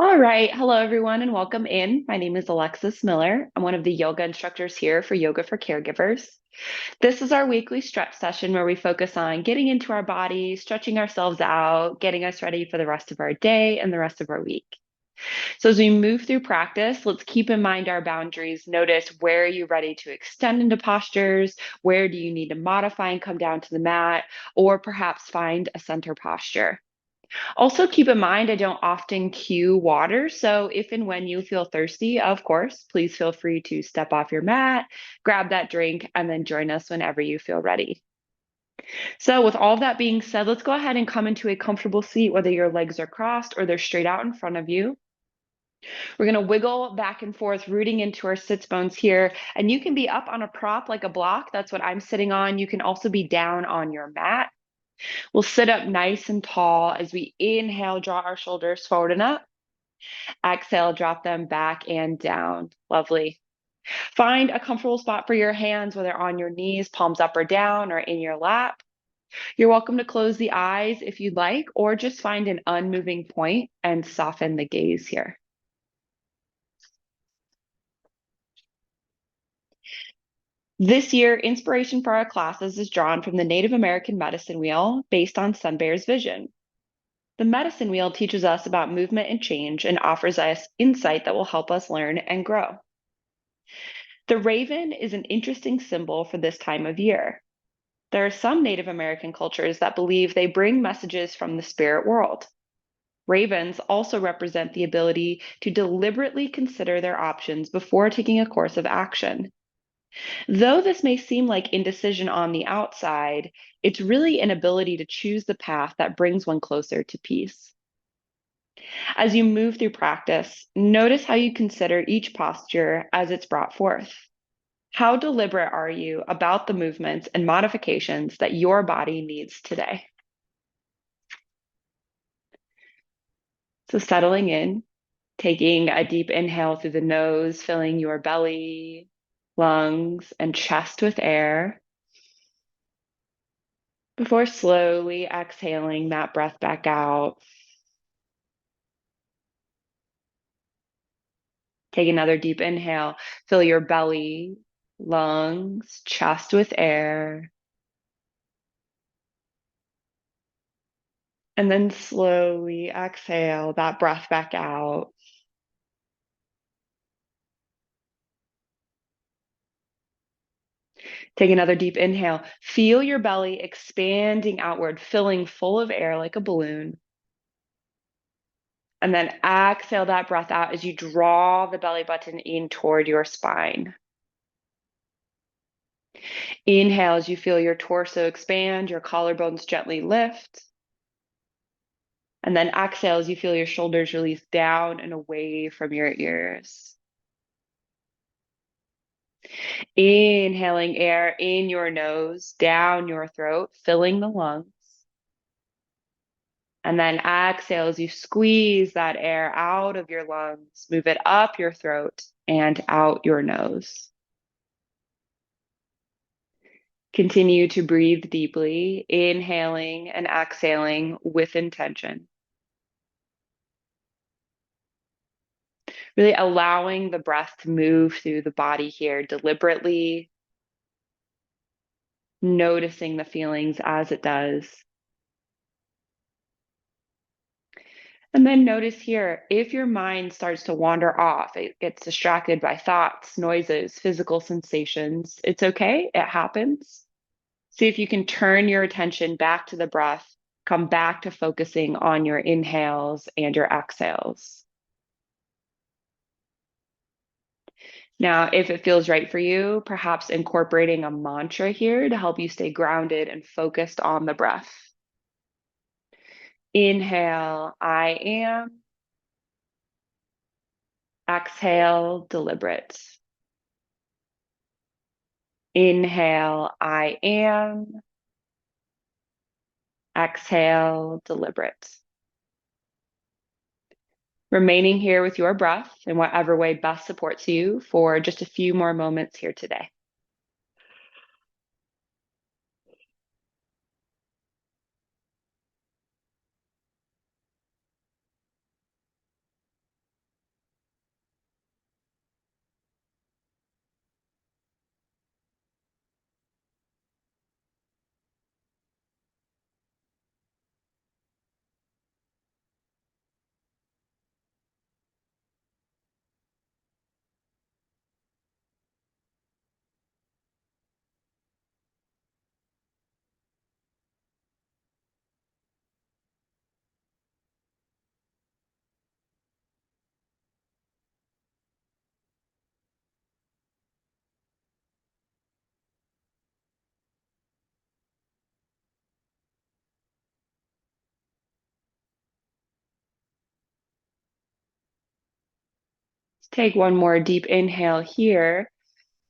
All right. Hello, everyone, and welcome in. My name is Alexis Miller. I'm one of the yoga instructors here for Yoga for Caregivers. This is our weekly stretch session where we focus on getting into our body, stretching ourselves out, getting us ready for the rest of our day and the rest of our week. So, as we move through practice, let's keep in mind our boundaries. Notice where are you ready to extend into postures? Where do you need to modify and come down to the mat? Or perhaps find a center posture. Also, keep in mind, I don't often cue water. So, if and when you feel thirsty, of course, please feel free to step off your mat, grab that drink, and then join us whenever you feel ready. So, with all that being said, let's go ahead and come into a comfortable seat, whether your legs are crossed or they're straight out in front of you. We're going to wiggle back and forth, rooting into our sits bones here. And you can be up on a prop like a block. That's what I'm sitting on. You can also be down on your mat. We'll sit up nice and tall as we inhale, draw our shoulders forward and up. Exhale, drop them back and down. Lovely. Find a comfortable spot for your hands, whether on your knees, palms up or down, or in your lap. You're welcome to close the eyes if you'd like, or just find an unmoving point and soften the gaze here. This year, inspiration for our classes is drawn from the Native American medicine wheel based on Sun Bear's vision. The medicine wheel teaches us about movement and change and offers us insight that will help us learn and grow. The raven is an interesting symbol for this time of year. There are some Native American cultures that believe they bring messages from the spirit world. Ravens also represent the ability to deliberately consider their options before taking a course of action. Though this may seem like indecision on the outside, it's really an ability to choose the path that brings one closer to peace. As you move through practice, notice how you consider each posture as it's brought forth. How deliberate are you about the movements and modifications that your body needs today? So, settling in, taking a deep inhale through the nose, filling your belly, lungs, and chest with air, before slowly exhaling that breath back out. Take another deep inhale, fill your belly, lungs, chest with air. And then slowly exhale that breath back out. Take another deep inhale. Feel your belly expanding outward, filling full of air like a balloon. And then exhale that breath out as you draw the belly button in toward your spine. Inhale as you feel your torso expand, your collarbones gently lift. And then exhale as you feel your shoulders release down and away from your ears. Inhaling air in your nose, down your throat, filling the lungs. And then exhale as you squeeze that air out of your lungs, move it up your throat and out your nose. Continue to breathe deeply, inhaling and exhaling with intention. Really allowing the breath to move through the body here deliberately, noticing the feelings as it does. And then notice here, if your mind starts to wander off, it gets distracted by thoughts, noises, physical sensations, it's okay, it happens. See if you can turn your attention back to the breath, come back to focusing on your inhales and your exhales. Now, if it feels right for you, perhaps incorporating a mantra here to help you stay grounded and focused on the breath. Inhale, I am. Exhale, deliberate. Inhale, I am. Exhale, deliberate. Remaining here with your breath in whatever way best supports you for just a few more moments here today. Take one more deep inhale here,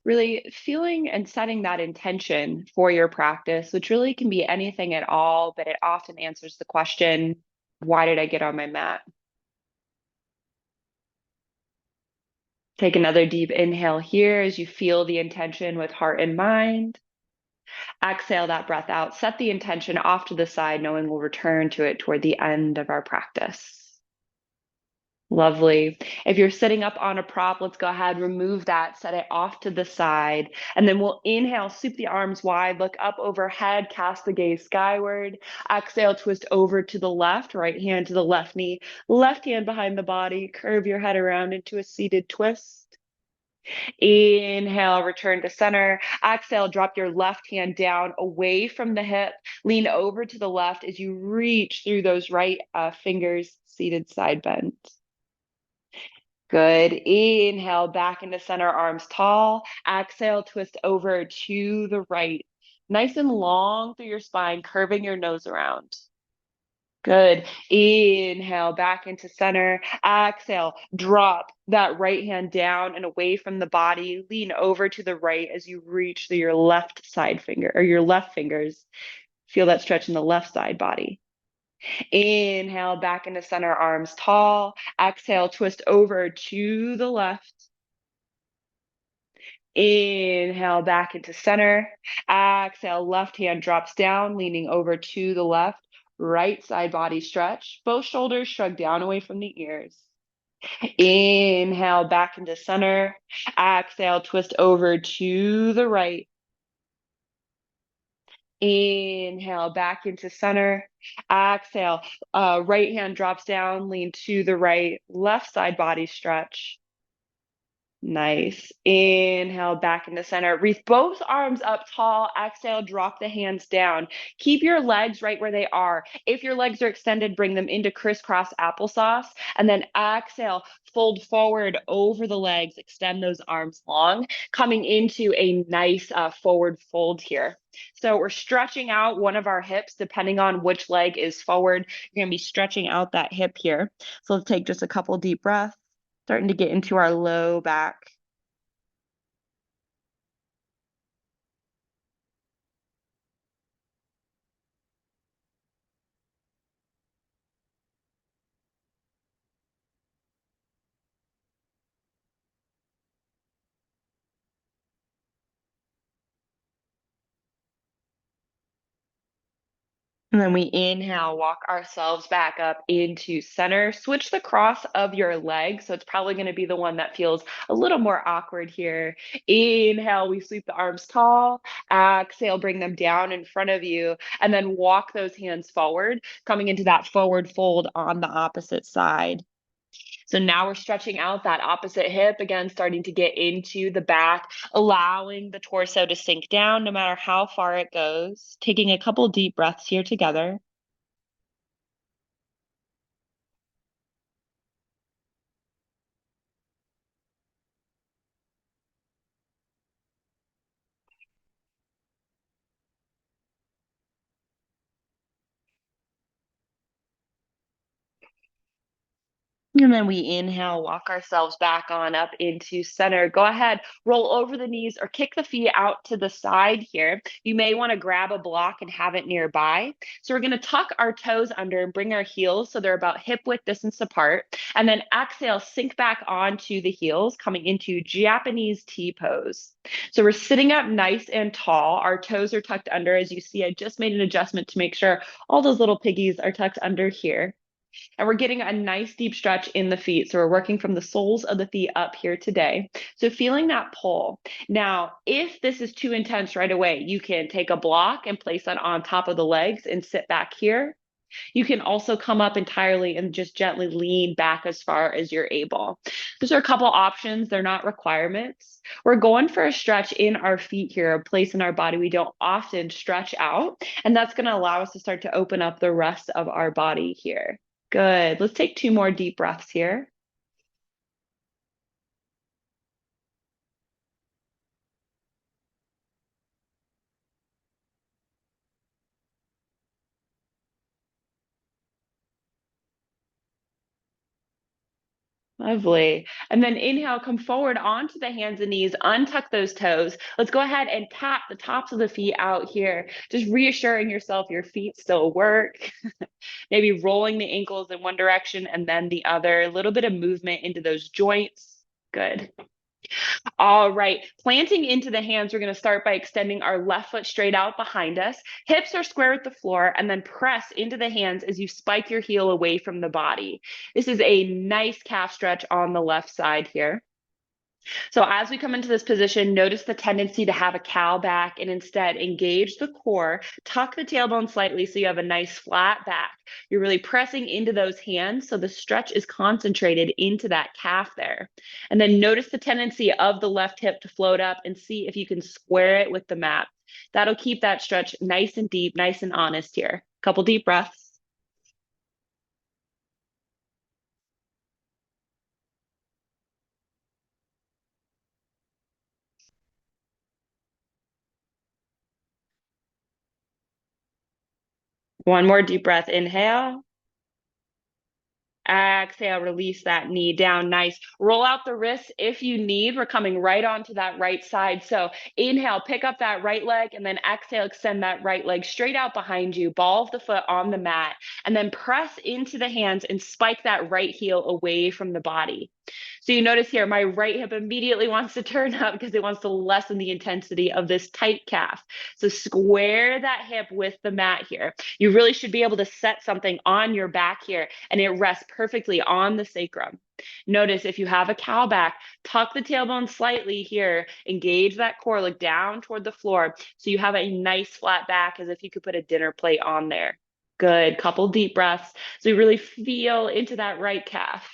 really feeling and setting that intention for your practice, which really can be anything at all, but it often answers the question, why did I get on my mat? Take another deep inhale here as you feel the intention with heart and mind. Exhale that breath out. Set the intention off to the side, knowing we'll return to it toward the end of our practice. Lovely. If you're sitting up on a prop, let's go ahead, remove that, set it off to the side, and then we'll inhale, sweep the arms wide, look up overhead, cast the gaze skyward. Exhale, twist over to the left, right hand to the left knee, left hand behind the body, curve your head around into a seated twist. Inhale, return to center. Exhale, drop your left hand down away from the hip. Lean over to the left as you reach through those right fingers, seated side bend. Good. Inhale, back into center, arms tall. Exhale, twist over to the right. Nice and long through your spine, curving your nose around. Good. Inhale, back into center. Exhale, drop that right hand down and away from the body. Lean over to the right as you reach through your left side finger or your left fingers. Feel that stretch in the left side body. Inhale, back into center, arms tall. Exhale, twist over to the left. Inhale, back into center. Exhale, left hand drops down, leaning over to the left. Right side body stretch. Both shoulders shrug down away from the ears. Inhale, back into center. Exhale, twist over to the right. Inhale, back into center. Exhale, right hand drops down, lean to the right. Left side body stretch. Nice. Inhale back into center. Reach both arms up tall. Exhale, drop the hands down. Keep your legs right where they are. If your legs are extended, bring them into crisscross applesauce. And then exhale, fold forward over the legs. Extend those arms long, coming into a nice forward fold here. So we're stretching out one of our hips, depending on which leg is forward. You're going to be stretching out that hip here. So let's take just a couple deep breaths. Starting to get into our low back. And then we inhale, walk ourselves back up into center. Switch the cross of your leg. So it's probably going to be the one that feels a little more awkward here. Inhale, we sweep the arms tall. Exhale, bring them down in front of you. And then walk those hands forward, coming into that forward fold on the opposite side. So now we're stretching out that opposite hip again, starting to get into the back, allowing the torso to sink down no matter how far it goes. Taking a couple deep breaths here together. And then we inhale, walk ourselves back on up into center. Go ahead, roll over the knees or kick the feet out to the side here. You may want to grab a block and have it nearby. So we're going to tuck our toes under and bring our heels so they're about hip width distance apart. And then exhale, sink back onto the heels, coming into Japanese T pose. So we're sitting up nice and tall. Our toes are tucked under. As you see, I just made an adjustment to make sure all those little piggies are tucked under here. And we're getting a nice deep stretch in the feet. So we're working from the soles of the feet up here today. So feeling that pull. Now, if this is too intense right away, you can take a block and place that on top of the legs and sit back here. You can also come up entirely and just gently lean back as far as you're able. Those are a couple options. They're not requirements. We're going for a stretch in our feet here, a place in our body we don't often stretch out. And that's going to allow us to start to open up the rest of our body here. Good. Let's take two more deep breaths here. Lovely. And then inhale, come forward onto the hands and knees, untuck those toes. Let's go ahead and tap the tops of the feet out here, just reassuring yourself your feet still work. Maybe rolling the ankles in one direction and then the other, a little bit of movement into those joints. Good. All right, planting into the hands, we're going to start by extending our left foot straight out behind us. Hips are square with the floor, and then press into the hands as you spike your heel away from the body. This is a nice calf stretch on the left side here. So as we come into this position, notice the tendency to have a cow back and instead engage the core, tuck the tailbone slightly so you have a nice flat back. You're really pressing into those hands so the stretch is concentrated into that calf there. And then notice the tendency of the left hip to float up and see if you can square it with the mat. That'll keep that stretch nice and deep, nice and honest here. Couple deep breaths. One more deep breath. Inhale. Exhale, release that knee down. Nice. Roll out the wrists if you need. We're coming right onto that right side. So inhale, pick up that right leg, and then exhale, extend that right leg straight out behind you. Ball of the foot on the mat, and then press into the hands and spike that right heel away from the body. So you notice here, my right hip immediately wants to turn up because it wants to lessen the intensity of this tight calf. So square that hip with the mat here. You really should be able to set something on your back here and it rests perfectly on the sacrum. Notice if you have a cow back, tuck the tailbone slightly here, engage that core, look down toward the floor so you have a nice flat back as if you could put a dinner plate on there. Good. Couple deep breaths. So you really feel into that right calf.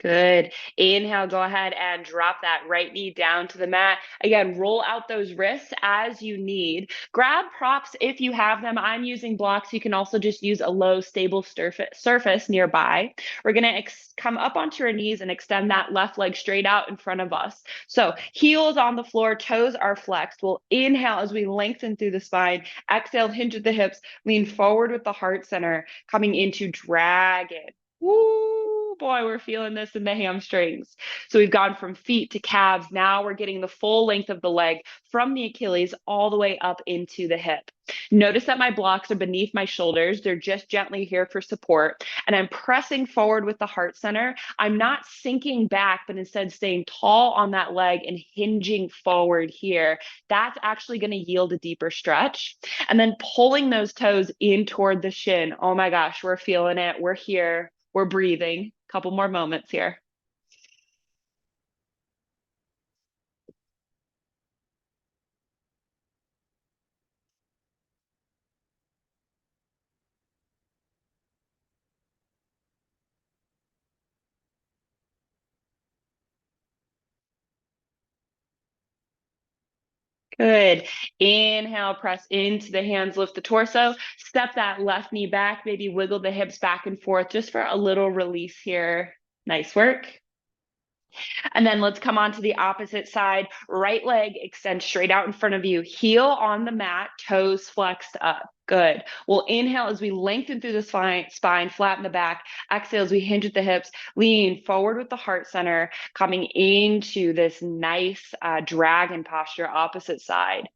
Good. Inhale, go ahead and drop that right knee down to the mat. Again, roll out those wrists as you need. Grab props if you have them. I'm using blocks. You can also just use a low, stable surface nearby. We're going to come up onto our knees and extend that left leg straight out in front of us. So heels on the floor, toes are flexed. We'll inhale as we lengthen through the spine. Exhale, hinge at the hips, lean forward with the heart center, coming into dragon. Woo, boy, we're feeling this in the hamstrings. So we've gone from feet to calves. Now we're getting the full length of the leg from the Achilles all the way up into the hip. Notice that my blocks are beneath my shoulders. They're just gently here for support. And I'm pressing forward with the heart center. I'm not sinking back, but instead staying tall on that leg and hinging forward here. That's actually going to yield a deeper stretch. And then pulling those toes in toward the shin. Oh my gosh, we're feeling it. We're here. We're breathing. Couple more moments here. Good. Inhale, press into the hands, lift the torso, step that left knee back, maybe wiggle the hips back and forth just for a little release here. Nice work. And then let's come on to the opposite side. Right leg extend straight out in front of you. Heel on the mat, toes flexed up. Good. We'll inhale as we lengthen through the spine, flatten the back. Exhale as we hinge at the hips, lean forward with the heart center, coming into this nice dragon posture, opposite side.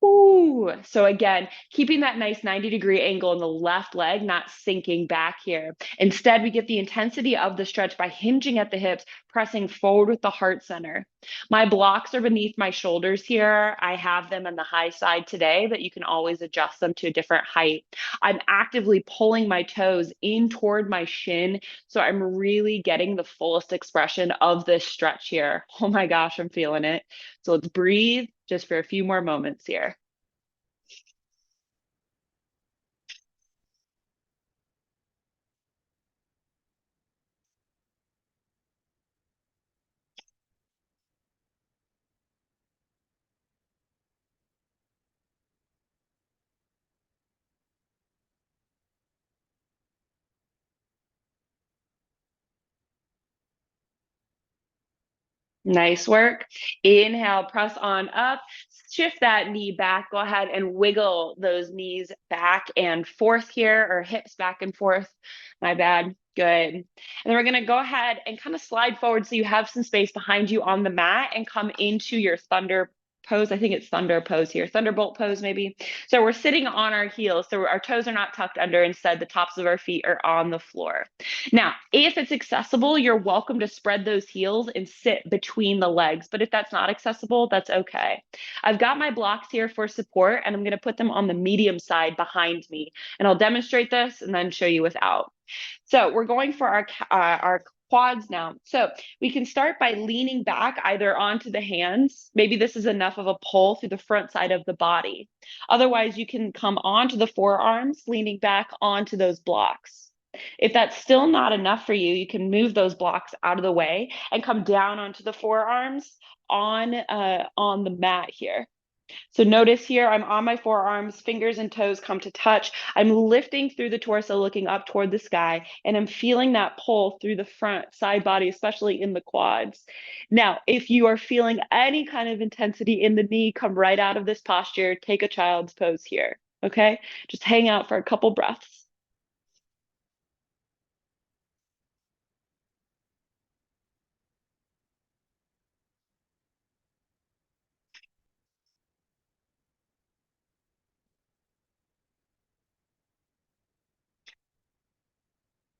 Ooh. So again, keeping that nice 90-degree angle in the left leg, not sinking back here. Instead, we get the intensity of the stretch by hinging at the hips, pressing forward with the heart center. My blocks are beneath my shoulders here. I have them on the high side today, but you can always adjust them to a different height. I'm actively pulling my toes in toward my shin, so I'm really getting the fullest expression of this stretch here. Oh my gosh, I'm feeling it. So let's breathe just for a few more moments here. Nice work. Inhale, press on up. Shift that knee back. Go ahead and wiggle those knees back and forth here, or hips back and forth. My bad. Good. And then we're going to go ahead and kind of slide forward so you have some space behind you on the mat and come into your thunder pose. I think it's thunder pose here, thunderbolt pose maybe. So we're sitting on our heels. So our toes are not tucked under. Instead, the tops of our feet are on the floor. Now, if it's accessible, you're welcome to spread those heels and sit between the legs. But if that's not accessible, that's okay. I've got my blocks here for support, and I'm going to put them on the medium side behind me. And I'll demonstrate this and then show you without. So we're going for our quads now. So we can start by leaning back either onto the hands. Maybe this is enough of a pull through the front side of the body. Otherwise, you can come onto the forearms, leaning back onto those blocks. If that's still not enough for you, you can move those blocks out of the way and come down onto the forearms on the mat here. So notice here, I'm on my forearms, fingers and toes come to touch. I'm lifting through the torso, looking up toward the sky, and I'm feeling that pull through the front side body, especially in the quads. Now, if you are feeling any kind of intensity in the knee, come right out of this posture, take a child's pose here, okay? Just hang out for a couple breaths.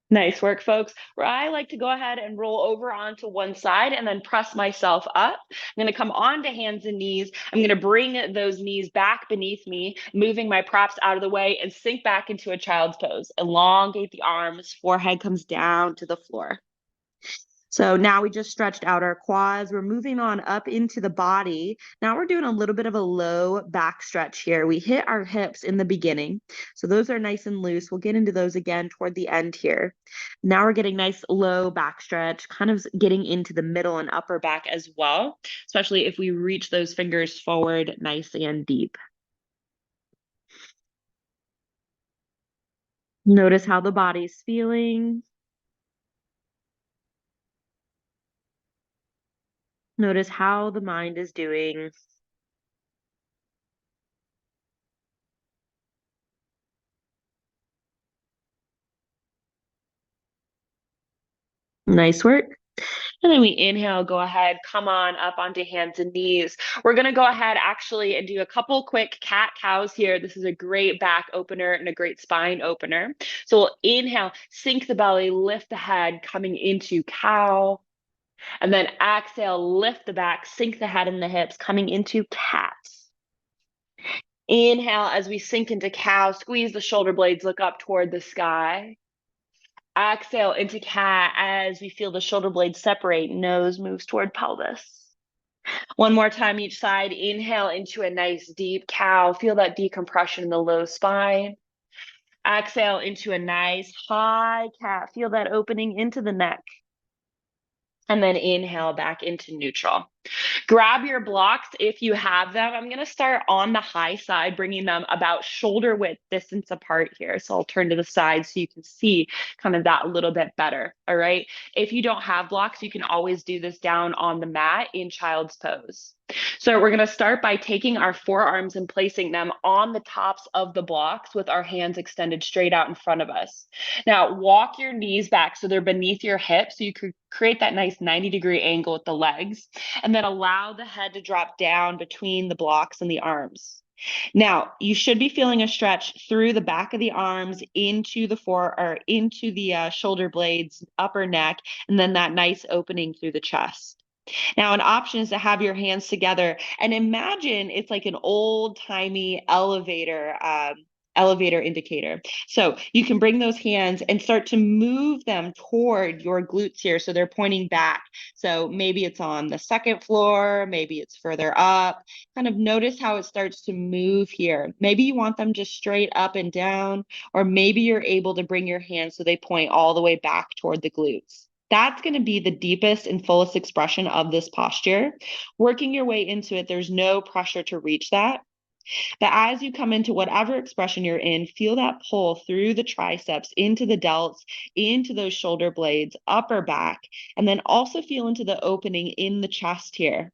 Nice work, folks. Where I like to go ahead and roll over onto one side and then press myself up. I'm going to come onto hands and knees. I'm going to bring those knees back beneath me, moving my props out of the way and sink back into a child's pose. Elongate the arms, forehead comes down to the floor. So now we just stretched out our quads. We're moving on up into the body. Now we're doing a little bit of a low back stretch here. We hit our hips in the beginning. So those are nice and loose. We'll get into those again toward the end here. Now we're getting nice low back stretch, kind of getting into the middle and upper back as well, especially if we reach those fingers forward nice and deep. Notice how the body's feeling. Notice how the mind is doing. Nice work. And then we inhale, go ahead, come on up onto hands and knees. We're going to go ahead actually and do a couple quick cat cows here. This is a great back opener and a great spine opener. So we'll inhale, sink the belly, lift the head, coming into cow. And then exhale, lift the back, sink the head and the hips, coming into cat. Inhale as we sink into cow, squeeze the shoulder blades, look up toward the sky. Exhale into cat as we feel the shoulder blades separate, nose moves toward pelvis. One more time each side. Inhale into a nice deep cow. Feel that decompression in the low spine. Exhale into a nice high cat. Feel that opening into the neck. And then inhale back into neutral. Grab your blocks if you have them. I'm going to start on the high side, bringing them about shoulder width distance apart here. So I'll turn to the side so you can see kind of that a little bit better. All right. If you don't have blocks, you can always do this down on the mat in child's pose. So we're going to start by taking our forearms and placing them on the tops of the blocks with our hands extended straight out in front of us. Now walk your knees back so they're beneath your hips so you could create that nice 90-degree angle with the legs, and then allow the head to drop down between the blocks and the arms. Now, you should be feeling a stretch through the back of the arms into the shoulder blades, upper neck, and then that nice opening through the chest. Now, an option is to have your hands together and imagine it's like an old-timey elevator indicator. So you can bring those hands and start to move them toward your glutes here. So they're pointing back. So maybe it's on the second floor, maybe it's further up. Kind of notice how it starts to move here. Maybe you want them just straight up and down, or maybe you're able to bring your hands so they point all the way back toward the glutes. That's going to be the deepest and fullest expression of this posture. Working your way into it, there's no pressure to reach that. But as you come into whatever expression you're in, feel that pull through the triceps, into the delts, into those shoulder blades, upper back, and then also feel into the opening in the chest here.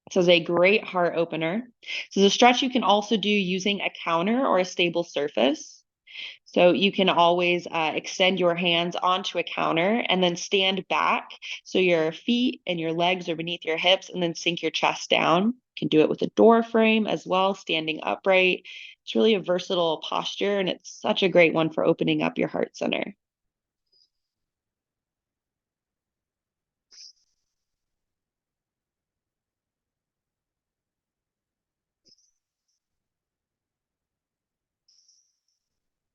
This is a great heart opener. This is a stretch you can also do using a counter or a stable surface. So you can always extend your hands onto a counter and then stand back so your feet and your legs are beneath your hips, and then sink your chest down. You can do it with a door frame as well, standing upright. It's really a versatile posture, and it's such a great one for opening up your heart center.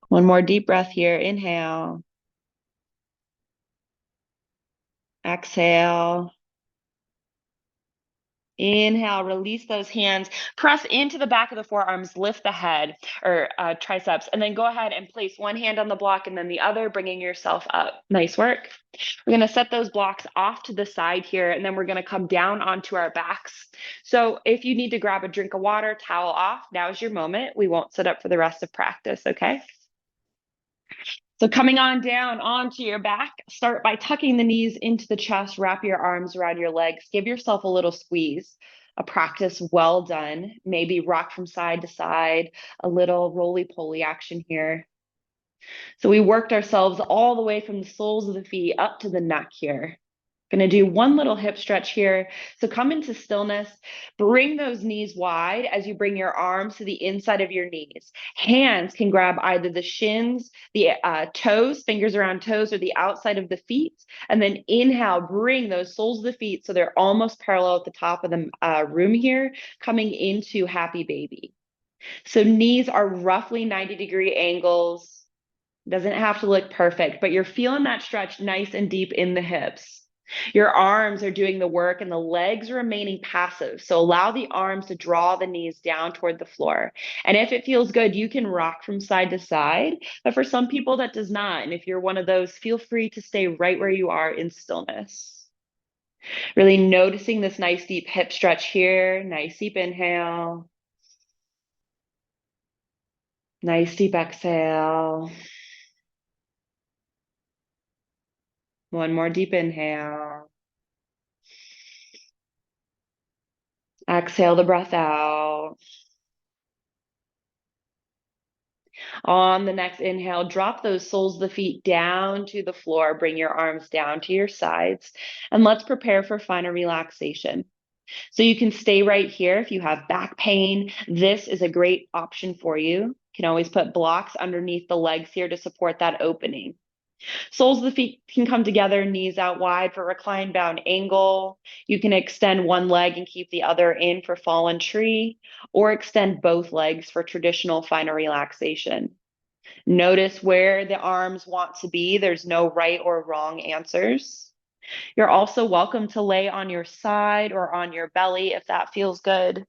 One more deep breath here. Inhale, exhale. Inhale, release those hands, press into the back of the forearms, lift the head or triceps, and then go ahead and place one hand on the block and then the other, bringing yourself up. Nice work. We're going to set those blocks off to the side here, and then we're going to come down onto our backs. So if you need to grab a drink of water, towel off, now's your moment. We won't sit up for the rest of practice, okay? So coming on down onto your back, start by tucking the knees into the chest, wrap your arms around your legs, give yourself a little squeeze. A practice well done. Maybe rock from side to side, a little roly-poly action here. So we worked ourselves all the way from the soles of the feet up to the neck here. Going to do one little hip stretch here. So come into stillness. Bring those knees wide as you bring your arms to the inside of your knees. Hands can grab either the shins, the toes, fingers around toes, or the outside of the feet. And then inhale, bring those soles of the feet so they're almost parallel at the top of the room here, coming into happy baby. So knees are roughly 90-degree angles. Doesn't have to look perfect, but you're feeling that stretch nice and deep in the hips. Your arms are doing the work and the legs are remaining passive. So allow the arms to draw the knees down toward the floor. And if it feels good, you can rock from side to side. But for some people, that does not. And if you're one of those, feel free to stay right where you are in stillness. Really noticing this nice deep hip stretch here. Nice deep inhale. Nice deep exhale. One more deep inhale. Exhale the breath out. On the next inhale, drop those soles of the feet down to the floor. Bring your arms down to your sides. And let's prepare for final relaxation. So you can stay right here if you have back pain. This is a great option for you. You can always put blocks underneath the legs here to support that opening. Soles of the feet can come together, knees out wide for recline bound angle. You can extend one leg and keep the other in for fallen tree, or extend both legs for traditional final relaxation. Notice where the arms want to be. There's no right or wrong answers. You're also welcome to lay on your side or on your belly if that feels good.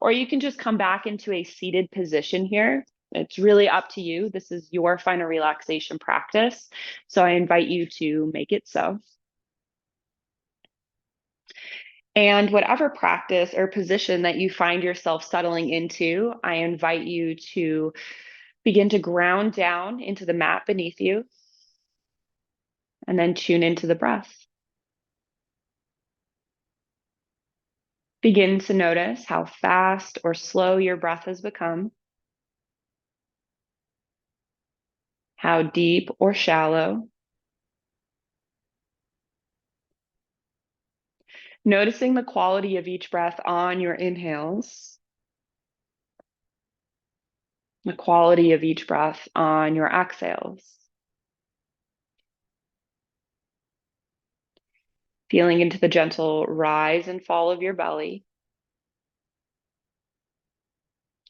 Or you can just come back into a seated position here. It's really up to you. This is your final relaxation practice. So I invite you to make it so. And whatever practice or position that you find yourself settling into, I invite you to begin to ground down into the mat beneath you and then tune into the breath. Begin to notice how fast or slow your breath has become, how deep or shallow. Noticing the quality of each breath on your inhales, the quality of each breath on your exhales. Feeling into the gentle rise and fall of your belly,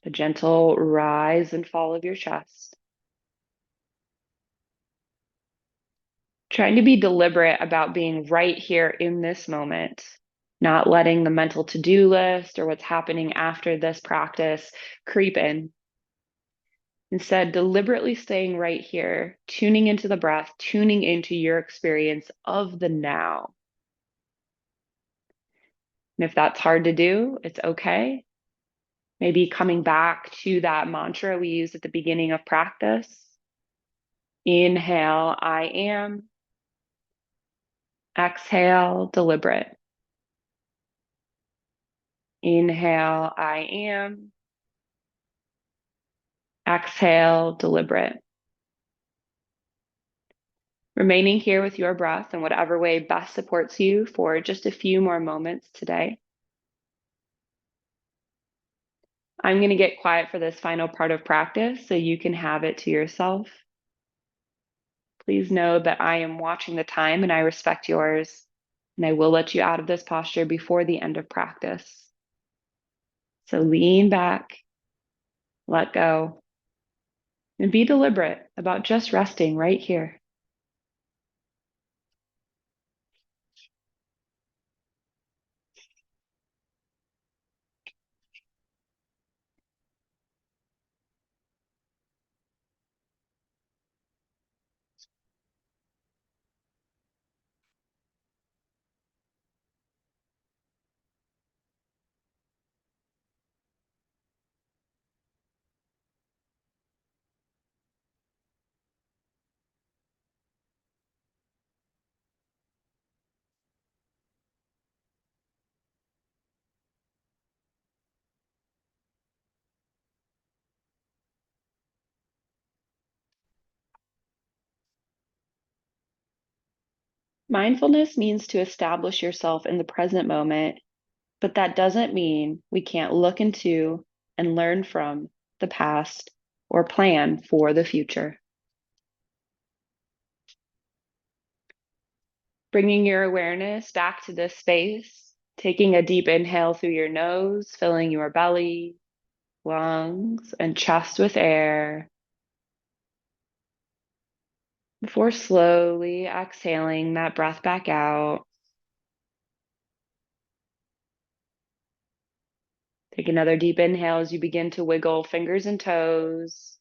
the gentle rise and fall of your chest. Trying to be deliberate about being right here in this moment, not letting the mental to-do list or what's happening after this practice creep in. Instead, deliberately staying right here, tuning into the breath, tuning into your experience of the now. And if that's hard to do, it's okay. Maybe coming back to that mantra we used at the beginning of practice. Inhale, I am. Exhale, deliberate. Inhale, I am. Exhale, deliberate. Remaining here with your breath in whatever way best supports you for just a few more moments today. I'm going to get quiet for this final part of practice so you can have it to yourself. Please know that I am watching the time and I respect yours, and I will let you out of this posture before the end of practice. So lean back, let go, and be deliberate about just resting right here. Mindfulness means to establish yourself in the present moment, but that doesn't mean we can't look into and learn from the past or plan for the future. Bringing your awareness back to this space, taking a deep inhale through your nose, filling your belly, lungs, and chest with air, before slowly exhaling that breath back out. Take another deep inhale as you begin to wiggle fingers and toes.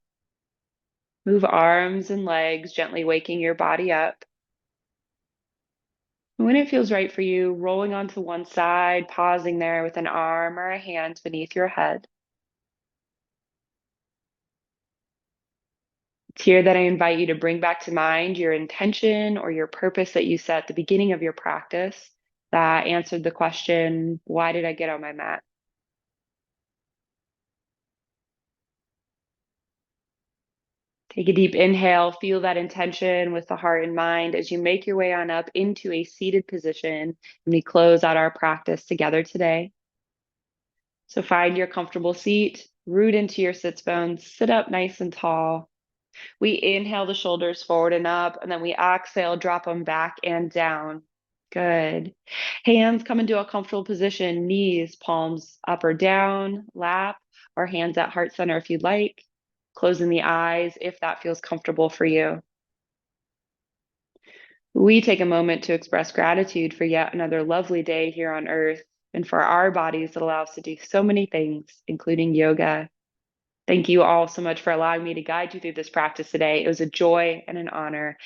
Move arms and legs, gently waking your body up. And when it feels right for you, rolling onto one side, pausing there with an arm or a hand beneath your head. It's here that I invite you to bring back to mind your intention or your purpose that you set at the beginning of your practice that answered the question, why did I get on my mat? Take a deep inhale, feel that intention with the heart and mind as you make your way on up into a seated position and we close out our practice together today. So find your comfortable seat, root into your sits bones, sit up nice and tall. We inhale the shoulders forward and up, and then we exhale, drop them back and down. Good. Hands come into a comfortable position, knees, palms up or down, lap, or hands at heart center if you'd like. Closing the eyes if that feels comfortable for you. We take a moment to express gratitude for yet another lovely day here on earth and for our bodies that allow us to do so many things, including yoga. Thank you all so much for allowing me to guide you through this practice today. It was a joy and an honor,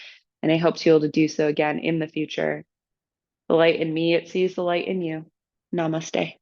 and I hope to be able to do so again in the future. The light in me, it sees the light in you. Namaste.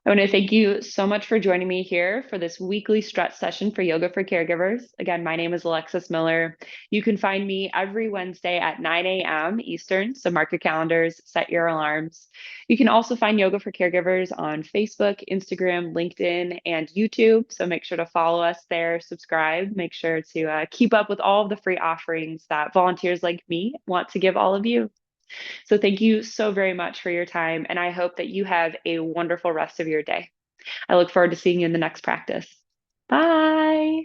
I want to thank you so much for joining me here for this weekly stretch session for Yoga for Caregivers. Again, my name is Alexis Miller. You can find me every Wednesday at 9 a.m. Eastern, so mark your calendars, set your alarms. You can also find Yoga for Caregivers on Facebook, Instagram, LinkedIn, and YouTube, so make sure to follow us there, subscribe, make sure to keep up with all of the free offerings that volunteers like me want to give all of you. So thank you so very much for your time, and I hope that you have a wonderful rest of your day. I look forward to seeing you in the next practice. Bye.